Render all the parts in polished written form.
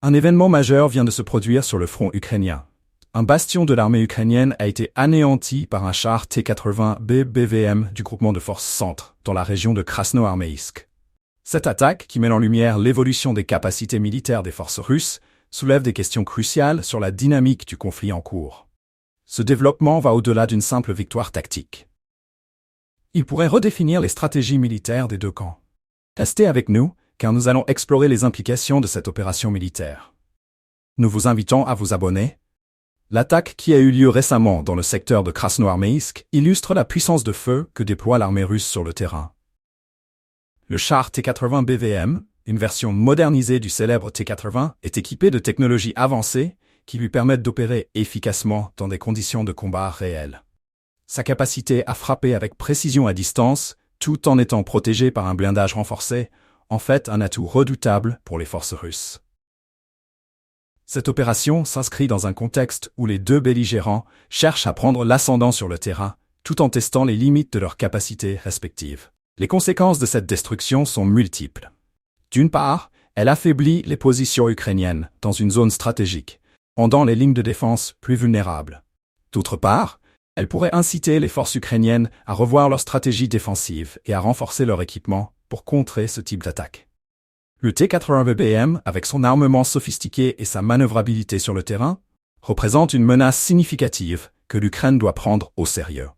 Un événement majeur vient de se produire sur le front ukrainien. Un bastion de l'armée ukrainienne a été anéanti par un char T-80B BVM du groupement de forces Centre, dans la région de Krasnoarmeïsk. Cette attaque, qui met en lumière l'évolution des capacités militaires des forces russes, soulève des questions cruciales sur la dynamique du conflit en cours. Ce développement va au-delà d'une simple victoire tactique. Il pourrait redéfinir les stratégies militaires des deux camps. Restez avec nous, car nous allons explorer les implications de cette opération militaire. Nous vous invitons à vous abonner. L'attaque qui a eu lieu récemment dans le secteur de Krasnoarmeïsk illustre la puissance de feu que déploie l'armée russe sur le terrain. Le char T-80 BVM, une version modernisée du célèbre T-80, est équipé de technologies avancées qui lui permettent d'opérer efficacement dans des conditions de combat réelles. Sa capacité à frapper avec précision à distance, tout en étant protégé par un blindage renforcé, en fait un atout redoutable pour les forces russes. Cette opération s'inscrit dans un contexte où les deux belligérants cherchent à prendre l'ascendant sur le terrain, tout en testant les limites de leurs capacités respectives. Les conséquences de cette destruction sont multiples. D'une part, elle affaiblit les positions ukrainiennes dans une zone stratégique, rendant les lignes de défense plus vulnérables. D'autre part, elle pourrait inciter les forces ukrainiennes à revoir leur stratégie défensive et à renforcer leur équipement pour contrer ce type d'attaque. Le T-80 BVM, avec son armement sophistiqué et sa manœuvrabilité sur le terrain, représente une menace significative que l'Ukraine doit prendre au sérieux.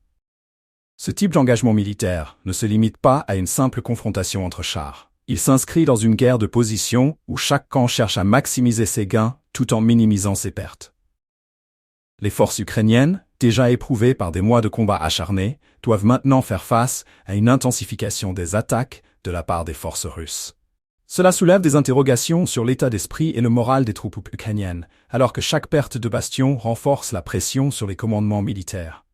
Ce type d'engagement militaire ne se limite pas à une simple confrontation entre chars. Il s'inscrit dans une guerre de position où chaque camp cherche à maximiser ses gains tout en minimisant ses pertes. Les forces ukrainiennes, déjà éprouvées par des mois de combats acharnés, doivent maintenant faire face à une intensification des attaques de la part des forces russes. Cela soulève des interrogations sur l'état d'esprit et le moral des troupes ukrainiennes, alors que chaque perte de bastion renforce la pression sur les commandements militaires.